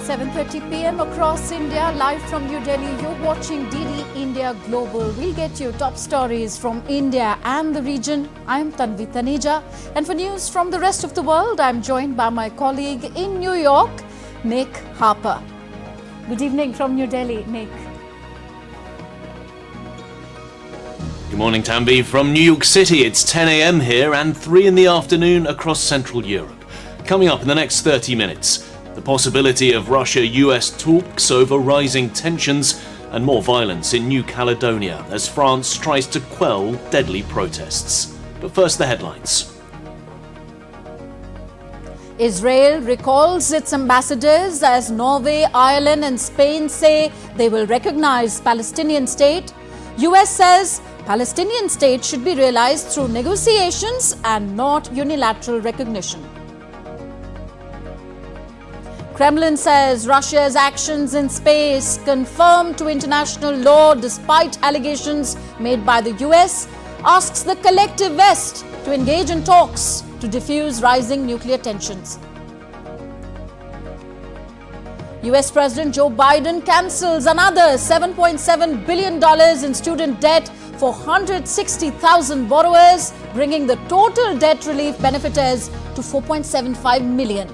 7:30 p.m. across India, live from New Delhi. You're watching DD India Global. We'll get you top stories from India and the region. I'm Tanvi Taneja. And for news from the rest of the world, I'm joined by my colleague in New York, Nick Harper. Good evening from New Delhi, Nick. Good morning, Tanvi. From New York City, it's 10 a.m. here and 3 in the afternoon across Central Europe. Coming up in the next 30 minutes, the possibility of Russia-US talks over rising tensions and more violence in New Caledonia as France tries to quell deadly protests. But first, the headlines. Israel recalls its ambassadors as Norway, Ireland and Spain say they will recognize Palestinian state. US says Palestinian state should be realized through negotiations and not unilateral recognition. Kremlin says Russia's actions in space conform to international law despite allegations made by the US, asks the collective West to engage in talks to defuse rising nuclear tensions. US President Joe Biden cancels another $7.7 billion in student debt for 160,000 borrowers, bringing the total debt relief benefiters to 4.75 million.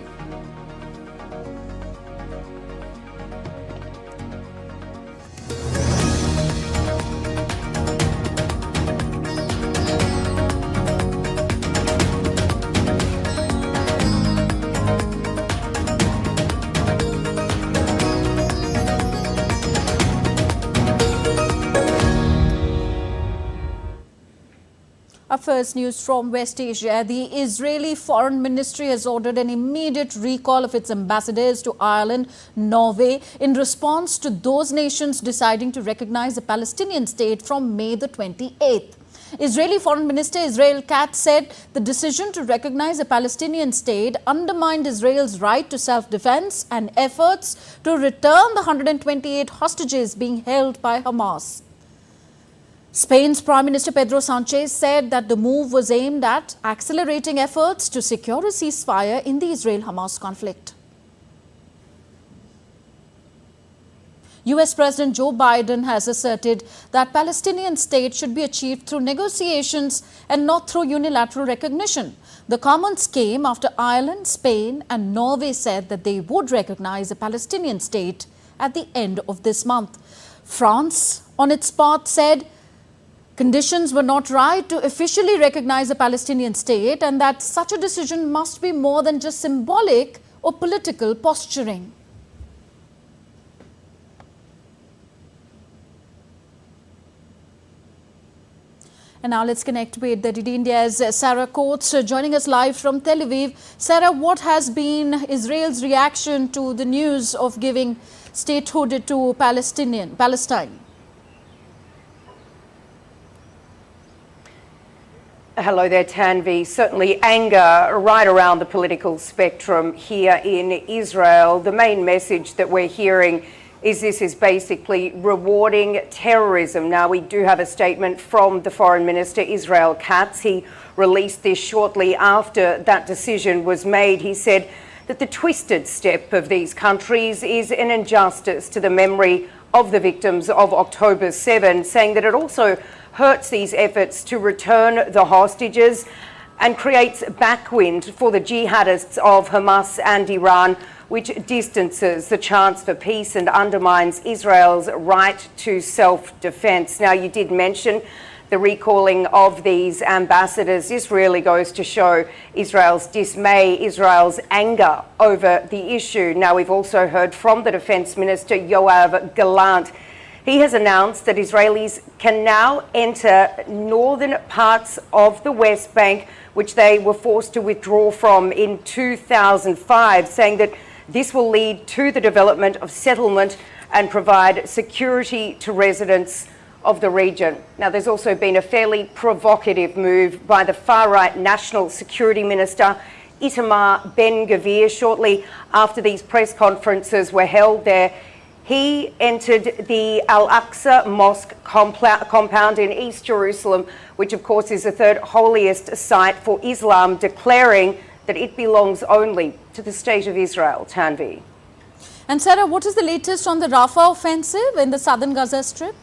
Our first news from West Asia. The Israeli Foreign Ministry has ordered an immediate recall of its ambassadors to Ireland, Norway, in response to those nations deciding to recognize a Palestinian state from May the 28th. Israeli Foreign Minister Israel Katz said the decision to recognize a Palestinian state undermined Israel's right to self-defense and efforts to return the 128 hostages being held by Hamas. Spain's Prime Minister Pedro Sanchez said that the move was aimed at accelerating efforts to secure a ceasefire in the Israel-Hamas conflict. US President Joe Biden has asserted that Palestinian state should be achieved through negotiations and not through unilateral recognition. The comments came after Ireland, Spain and Norway said that they would recognize a Palestinian state at the end of this month. France, on its part, said conditions were not right to officially recognize a Palestinian state and that such a decision must be more than just symbolic or political posturing. And now let's connect with the DD India's Sarah Coates joining us live from Tel Aviv. Sarah, what has been Israel's reaction to the news of giving statehood to Palestine? Hello there, Tanvi. Certainly anger right around the political spectrum here in Israel. The main message that we're hearing is this is basically rewarding terrorism. Now, we do have a statement from the Foreign Minister, Israel Katz. He released this shortly after that decision was made. He said that the twisted step of these countries is an injustice to the memory of the victims of October 7, saying that it also hurts these efforts to return the hostages and creates backwind for the jihadists of Hamas and Iran, which distances the chance for peace and undermines Israel's right to self-defense. Now, you did mention the recalling of these ambassadors. This really goes to show Israel's dismay, Israel's anger over the issue. Now, we've also heard from the Defense Minister, Yoav Gallant. He has announced that Israelis can now enter northern parts of the West Bank, which they were forced to withdraw from in 2005, saying that this will lead to the development of settlement and provide security to residents of the region. Now, there's also been a fairly provocative move by the far-right National Security Minister, Itamar Ben-Gvir, shortly after these press conferences were held there. He entered the Al-Aqsa Mosque compound in East Jerusalem, which of course is the third holiest site for Islam, declaring that it belongs only to the State of Israel. Tanvi. And Sarah, what is the latest on the Rafah offensive in the southern Gaza Strip?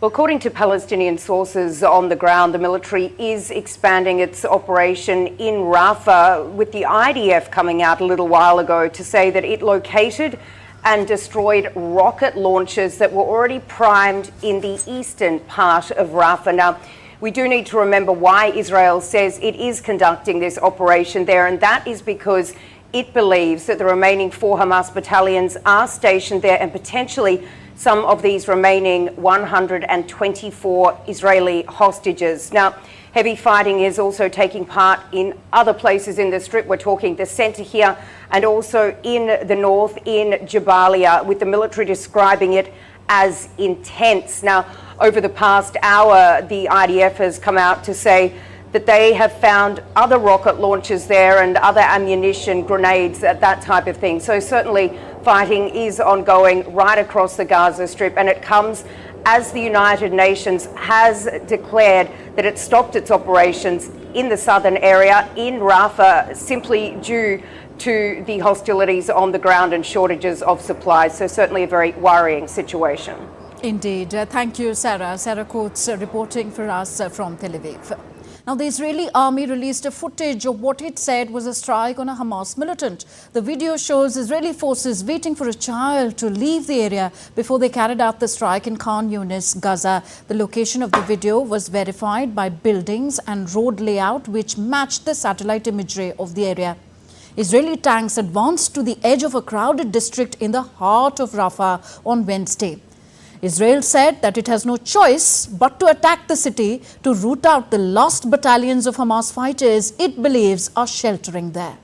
Well, according to Palestinian sources on the ground, the military is expanding its operation in Rafah, with the IDF coming out a little while ago to say that it located and destroyed rocket launchers that were already primed in the eastern part of Rafah. Now, we do need to remember why Israel says it is conducting this operation there, and that is because it believes that the remaining 4 Hamas battalions are stationed there, and potentially some of these remaining 124 Israeli hostages. Now, heavy fighting is also taking part in other places in the Strip. We're talking the centre here and also in the north in Jabalia, with the military describing it as intense. Now, over the past hour, the IDF has come out to say that they have found other rocket launchers there and other ammunition, grenades, that type of thing. So certainly fighting is ongoing right across the Gaza Strip, and it comes as the United Nations has declared that it stopped its operations in the southern area in Rafah simply due to the hostilities on the ground and shortages of supplies. So certainly a very worrying situation. Indeed. Thank you, Sarah. Sarah Coates reporting for us from Tel Aviv. Now, the Israeli army released a footage of what it said was a strike on a Hamas militant. The video shows Israeli forces waiting for a child to leave the area before they carried out the strike in Khan Yunis, Gaza. The location of the video was verified by buildings and road layout which matched the satellite imagery of the area. Israeli tanks advanced to the edge of a crowded district in the heart of Rafah on Wednesday. Israel said that it has no choice but to attack the city to root out the last battalions of Hamas fighters it believes are sheltering there.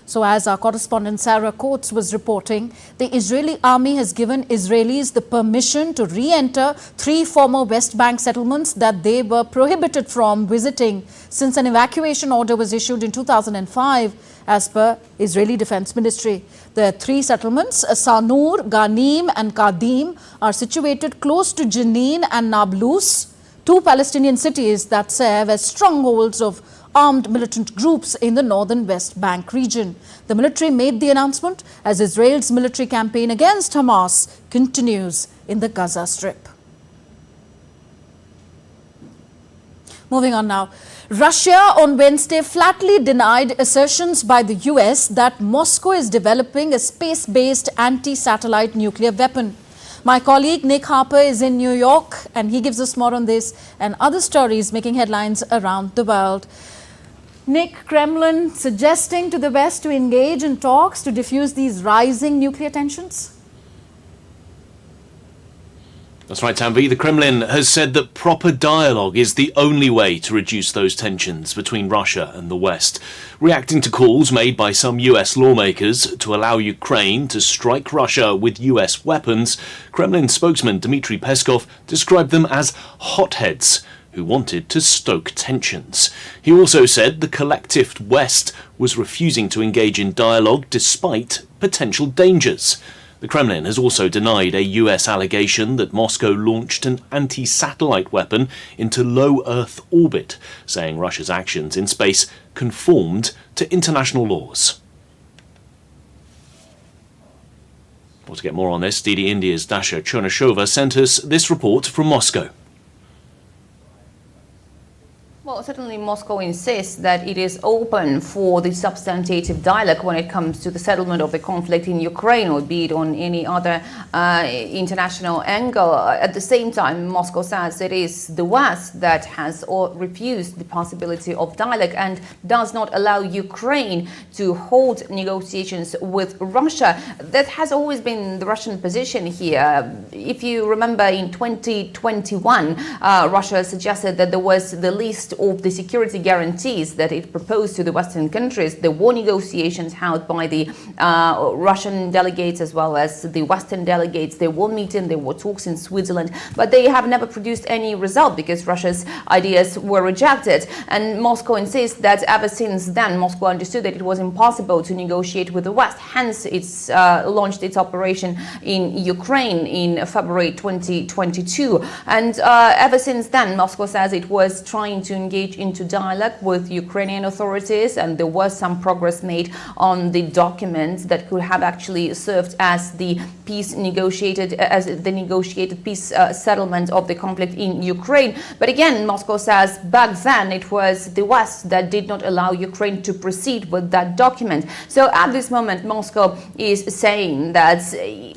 So as our correspondent Sarah Coates was reporting, the Israeli army has given Israelis the permission to re-enter 3 former West Bank settlements that they were prohibited from visiting since an evacuation order was issued in 2005, as per Israeli Defense Ministry. The 3 settlements, Sanur, Ghanim and Kadim, are situated close to Jenin and Nablus, 2 Palestinian cities that serve as strongholds of armed militant groups in the northern West Bank region. The military made the announcement as Israel's military campaign against Hamas continues in the Gaza Strip. Moving on now. Russia on Wednesday flatly denied assertions by the US that Moscow is developing a space-based anti-satellite nuclear weapon. My colleague Nick Harper is in New York and he gives us more on this and other stories making headlines around the world. Nick, Kremlin suggesting to the West to engage in talks to diffuse these rising nuclear tensions? That's right, Tanvi. The Kremlin has said that proper dialogue is the only way to reduce those tensions between Russia and the West. Reacting to calls made by some US lawmakers to allow Ukraine to strike Russia with US weapons, Kremlin spokesman Dmitry Peskov described them as hotheads who wanted to stoke tensions. He also said the collective West was refusing to engage in dialogue despite potential dangers. The Kremlin has also denied a US allegation that Moscow launched an anti-satellite weapon into low Earth orbit, saying Russia's actions in space conformed to international laws. Well, to get more on this, DD India's Dasha Chernashova sent us this report from Moscow. Well, certainly Moscow insists that it is open for the substantive dialogue when it comes to the settlement of the conflict in Ukraine, or be it on any other international angle. At the same time, Moscow says it is the West that has refused the possibility of dialogue and does not allow Ukraine to hold negotiations with Russia. That has always been the Russian position here. If you remember, in 2021, Russia suggested that there was the least of the security guarantees that it proposed to the Western countries. There were negotiations held by the Russian delegates as well as the Western delegates. There were meetings, there were talks in Switzerland, but they have never produced any result because Russia's ideas were rejected. And Moscow insists that ever since then, Moscow understood that it was impossible to negotiate with the West. Hence, it's launched its operation in Ukraine in February 2022. And ever since then, Moscow says it was trying to engage into dialogue with Ukrainian authorities, and there was some progress made on the documents that could have actually served as the negotiated peace settlement of the conflict in Ukraine. But again, Moscow says back then it was the West that did not allow Ukraine to proceed with that document. So at this moment, Moscow is saying that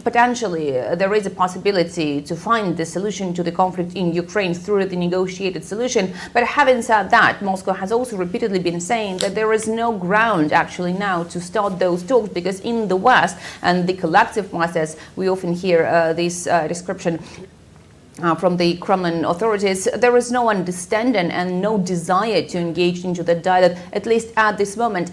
potentially there is a possibility to find the solution to the conflict in Ukraine through the negotiated solution. But having said that, Moscow has also repeatedly been saying that there is no ground actually now to start those talks, because in the West and the collective process, we often hear this description from the Kremlin authorities, there is no understanding and no desire to engage into the dialogue, at least at this moment.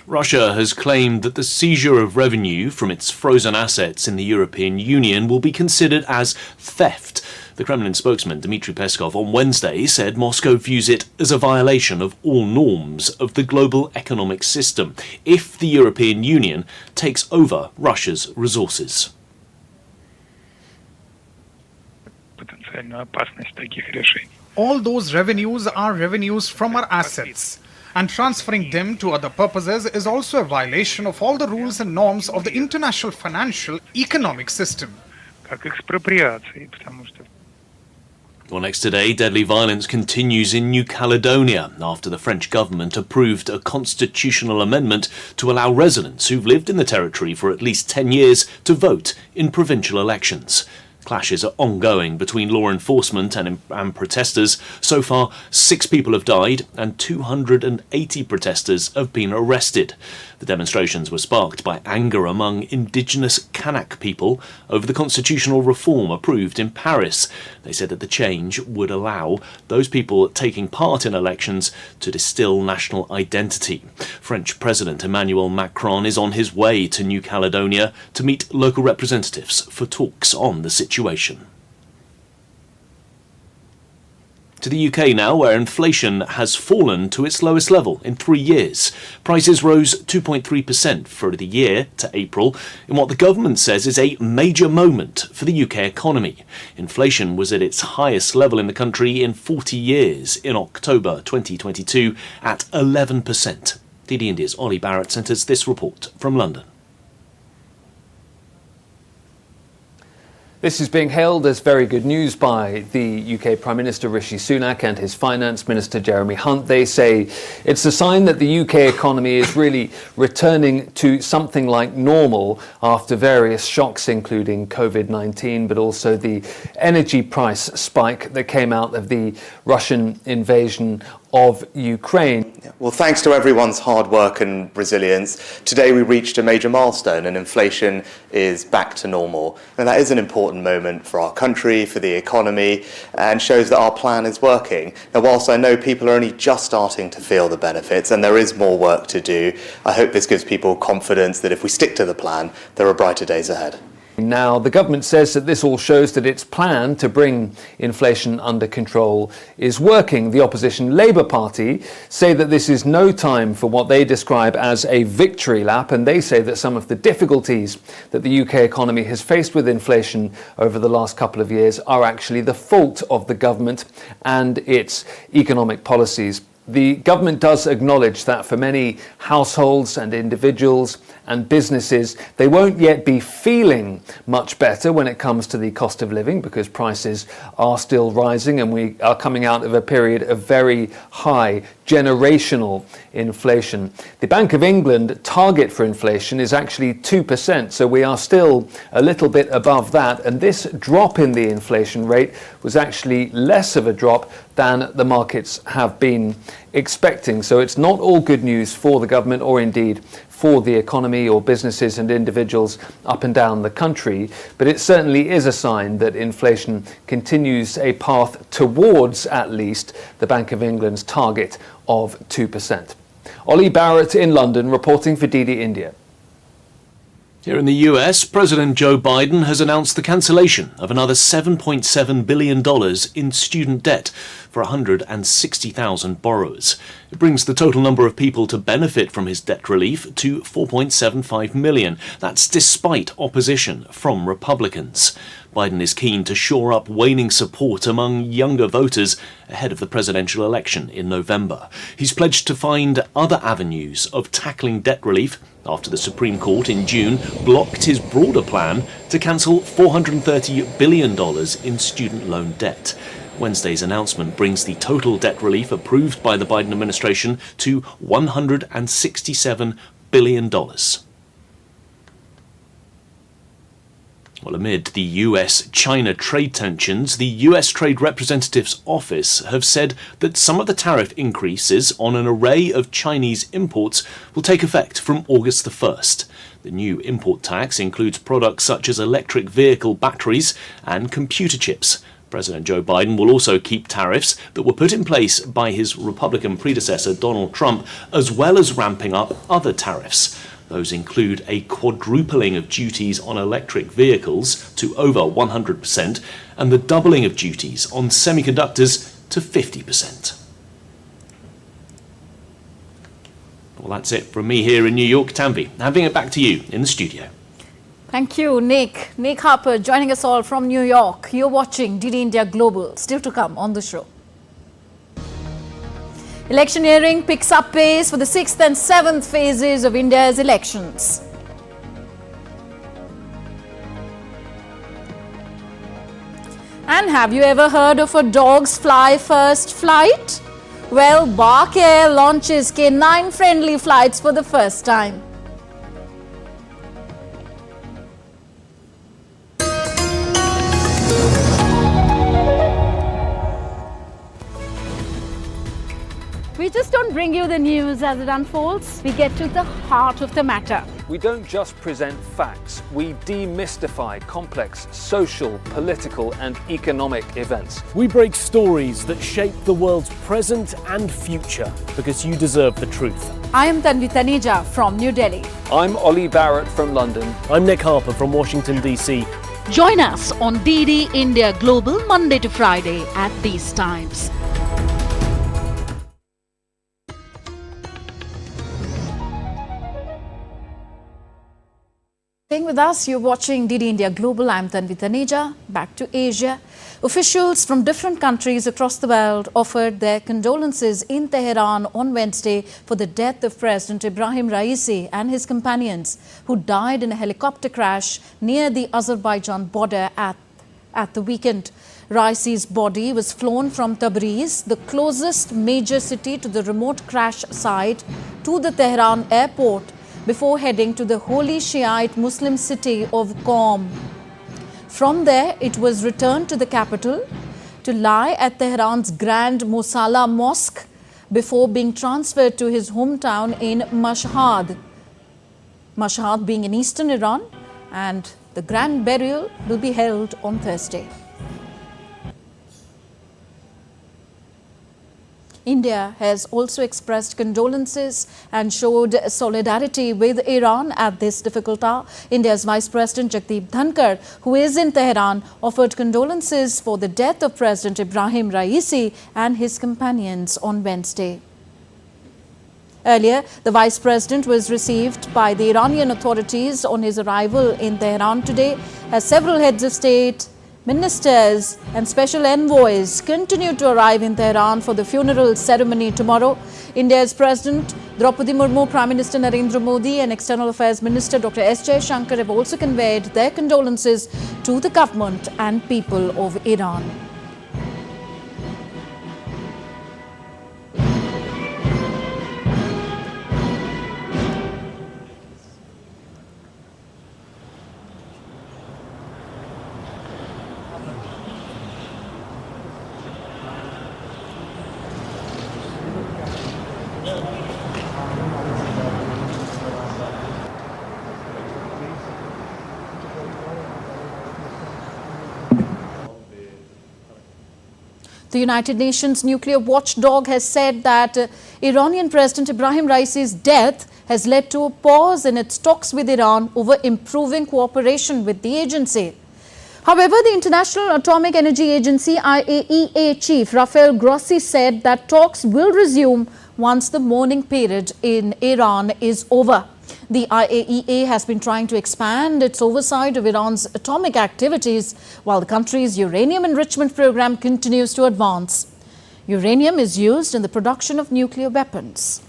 Russia has claimed that the seizure of revenue from its frozen assets in the European Union will be considered as theft. The Kremlin spokesman Dmitry Peskov on Wednesday said Moscow views it as a violation of all norms of the global economic system if the European Union takes over Russia's resources. All those revenues are revenues from our assets, and transferring them to other purposes is also a violation of all the rules and norms of the international financial economic system. Well, next today, deadly violence continues in New Caledonia after the French government approved a constitutional amendment to allow residents who've lived in the territory for at least 10 years to vote in provincial elections. Clashes are ongoing between law enforcement and protesters. So far, 6 people have died and 280 protesters have been arrested. The demonstrations were sparked by anger among indigenous Kanak people over the constitutional reform approved in Paris. They said that the change would allow those people taking part in elections to distill national identity. French President Emmanuel Macron is on his way to New Caledonia to meet local representatives for talks on the situation. To the UK now, where inflation has fallen to its lowest level in 3 years. Prices rose 2.3% for the year to April in what the government says is a major moment for the UK economy. Inflation was at its highest level in the country in 40 years in October 2022 at 11%. DD India's Ollie Barrett sent us this report from London. This is being hailed as very good news by the UK Prime Minister Rishi Sunak and his Finance Minister Jeremy Hunt. They say it's a sign that the UK economy is really returning to something like normal after various shocks, including COVID-19, but also the energy price spike that came out of the Russian invasion of Ukraine. Well, thanks to everyone's hard work and resilience, today we reached a major milestone and inflation is back to normal. And that is an important moment for our country, for the economy, and shows that our plan is working. Now, whilst I know people are only just starting to feel the benefits and there is more work to do, I hope this gives people confidence that if we stick to the plan, there are brighter days ahead. Now, the government says that this all shows that its plan to bring inflation under control is working. The opposition Labour Party say that this is no time for what they describe as a victory lap, and they say that some of the difficulties that the UK economy has faced with inflation over the last couple of years are actually the fault of the government and its economic policies. The government does acknowledge that for many households and individuals and businesses, they won't yet be feeling much better when it comes to the cost of living because prices are still rising and we are coming out of a period of very high generational inflation. The Bank of England target for inflation is actually 2%, so we are still a little bit above that, and this drop in the inflation rate was actually less of a drop than the markets have been expecting. So it's not all good news for the government or indeed for the economy or businesses and individuals up and down the country, but it certainly is a sign that inflation continues a path towards at least the Bank of England's target of 2%. Ollie Barrett in London reporting for DD India. Here in the US, President Joe Biden has announced the cancellation of another $7.7 billion in student debt for 160,000 borrowers. It brings the total number of people to benefit from his debt relief to 4.75 million. That's despite opposition from Republicans. Biden is keen to shore up waning support among younger voters ahead of the presidential election in November. He's pledged to find other avenues of tackling debt relief after the Supreme Court in June blocked his broader plan to cancel $430 billion in student loan debt. Wednesday's announcement brings the total debt relief approved by the Biden administration to $167 billion. Well, amid the US-China trade tensions, the US Trade Representative's office have said that some of the tariff increases on an array of Chinese imports will take effect from August the 1st. The new import tax includes products such as electric vehicle batteries and computer chips. President Joe Biden will also keep tariffs that were put in place by his Republican predecessor Donald Trump, as well as ramping up other tariffs. Those include a quadrupling of duties on electric vehicles to over 100% and the doubling of duties on semiconductors to 50%. Well, that's it from me here in New York. Tanvi, handing it back to you in the studio. Thank you, Nick. Nick Harper joining us all from New York. You're watching DD India Global. Still to come on the show. Electioneering picks up pace for the 6th and 7th phases of India's elections. And have you ever heard of a dog's fly first flight? Well, Bark Air launches canine friendly flights for the first time. We just don't bring you the news as it unfolds. We get to the heart of the matter. We don't just present facts, we demystify complex social, political and economic events. We break stories that shape the world's present and future because you deserve the truth. I am Tanvi Taneja from New Delhi. I'm Ollie Barrett from London. I'm Nick Harper from Washington, D.C. Join us on DD India Global Monday to Friday at these times. Staying with us, you're watching DD India Global. I'm Tanvi Taneja. Back to Asia. Officials from different countries across the world offered their condolences in Tehran on Wednesday for the death of President Ibrahim Raisi and his companions, who died in a helicopter crash near the Azerbaijan border at the weekend. Raisi's body was flown from Tabriz, the closest major city to the remote crash site, to the Tehran airport, before heading to the holy Shiite Muslim city of Qom. From there, it was returned to the capital to lie at Tehran's Grand Mosala Mosque before being transferred to his hometown in Mashhad. Mashhad being in eastern Iran, and the grand burial will be held on Thursday. India has also expressed condolences and showed solidarity with Iran at this difficult hour. India's Vice President Jagdeep Dhankar, who is in Tehran, offered condolences for the death of President Ibrahim Raisi and his companions on Wednesday. Earlier, the Vice President was received by the Iranian authorities on his arrival in Tehran today, as several heads of state, ministers and special envoys continue to arrive in Tehran for the funeral ceremony tomorrow. India's President Draupadi Murmu, Prime Minister Narendra Modi and External Affairs Minister Dr. S. Jaishankar have also conveyed their condolences to the government and people of Iran. The United Nations nuclear watchdog has said that Iranian President Ibrahim Raisi's death has led to a pause in its talks with Iran over improving cooperation with the agency. However, the International Atomic Energy Agency IAEA chief Rafael Grossi said that talks will resume once the mourning period in Iran is over. The IAEA has been trying to expand its oversight of Iran's atomic activities while the country's uranium enrichment program continues to advance. Uranium is used in the production of nuclear weapons.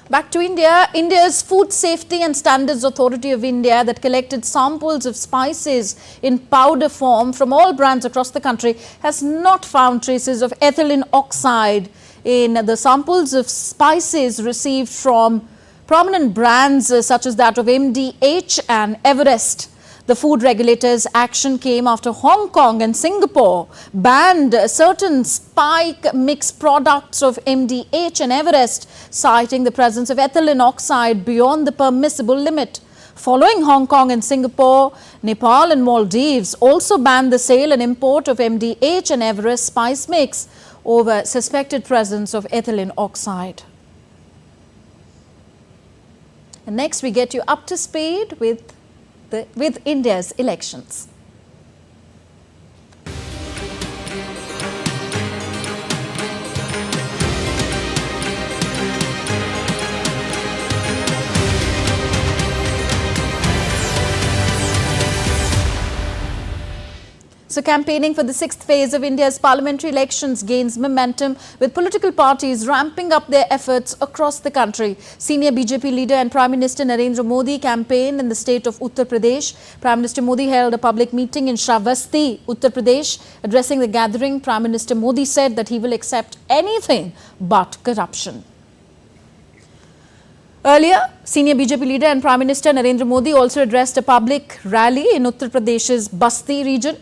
Back to India. India's Food Safety and Standards Authority of India that collected samples of spices in powder form from all brands across the country has not found traces of ethylene oxide in the samples of spices received from prominent brands such as that of MDH and Everest. The food regulators' action came after Hong Kong and Singapore banned certain spike mix products of MDH and Everest, citing the presence of ethylene oxide beyond the permissible limit. Following Hong Kong and Singapore, Nepal and Maldives also banned the sale and import of MDH and Everest spice mix over suspected presence of ethylene oxide. And next, we get you up to speed with India's elections. So campaigning for the sixth phase of India's parliamentary elections gains momentum, with political parties ramping up their efforts across the country. Senior BJP leader and Prime Minister Narendra Modi campaigned in the state of Uttar Pradesh. Prime Minister Modi held a public meeting in Shravasti, Uttar Pradesh. Addressing the gathering, Prime Minister Modi said that he will accept anything but corruption. Earlier, senior BJP leader and Prime Minister Narendra Modi also addressed a public rally in Uttar Pradesh's Basti region.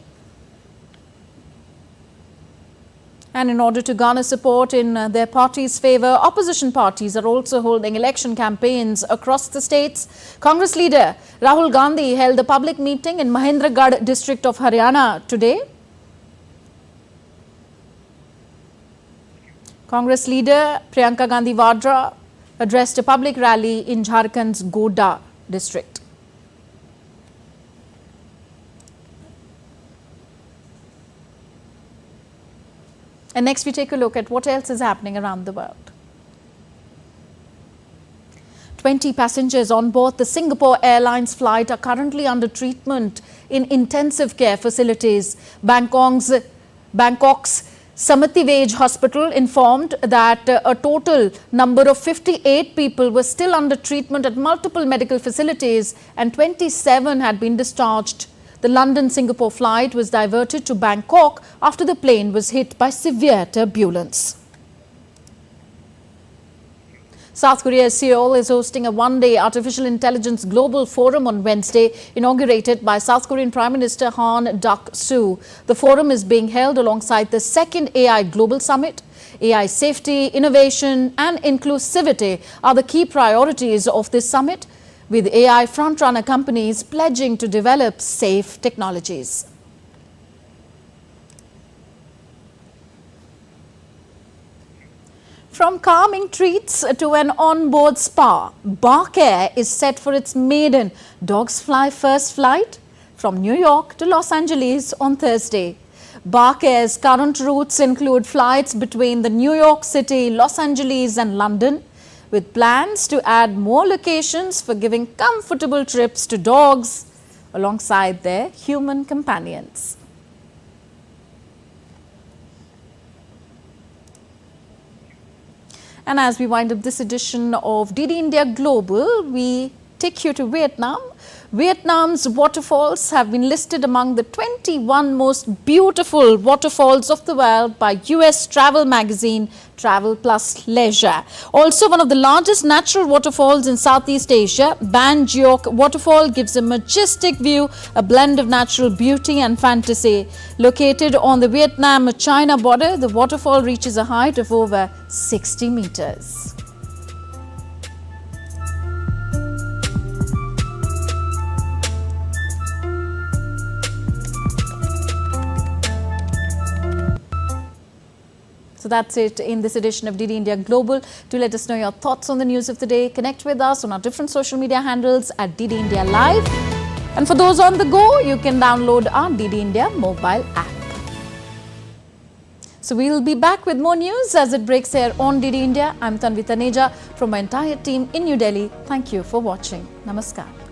And in order to garner support in their party's favour, opposition parties are also holding election campaigns across the states. Congress leader Rahul Gandhi held a public meeting in Mahendragarh district of Haryana today. Congress leader Priyanka Gandhi Vadra addressed a public rally in Jharkhand's Godda district. And next we take a look at what else is happening around the world. 20 passengers on board the Singapore Airlines flight are currently under treatment in intensive care facilities. Bangkok's Samativej Hospital informed that a total number of 58 people were still under treatment at multiple medical facilities and 27 had been discharged. The London-Singapore flight was diverted to Bangkok after the plane was hit by severe turbulence. South Korea's Seoul is hosting a one-day Artificial Intelligence Global Forum on Wednesday, inaugurated by South Korean Prime Minister Han Duck-soo. The forum is being held alongside the second AI Global Summit. AI safety, innovation and inclusivity are the key priorities of this summit, with AI frontrunner companies pledging to develop safe technologies. From calming treats to an onboard spa, Bark Air is set for its maiden Dogs Fly first flight from New York to Los Angeles on Thursday. Bark Air's current routes include flights between the New York City, Los Angeles and London, with plans to add more locations for giving comfortable trips to dogs alongside their human companions. And as we wind up this edition of DD India Global, we take you to Vietnam. Vietnam's waterfalls have been listed among the 21 most beautiful waterfalls of the world by US travel magazine Travel Plus Leisure. Also, one of the largest natural waterfalls in Southeast Asia, Ban Geoc Waterfall gives a majestic view, a blend of natural beauty and fantasy. Located on the Vietnam-China border, the waterfall reaches a height of over 60 meters. So that's it in this edition of DD India Global. Do let us know your thoughts on the news of the day. Connect with us on our different social media handles at DD India Live. And for those on the go, you can download our DD India mobile app. So we'll be back with more news as it breaks here on DD India. I'm Tanvi Taneja from my entire team in New Delhi. Thank you for watching. Namaskar.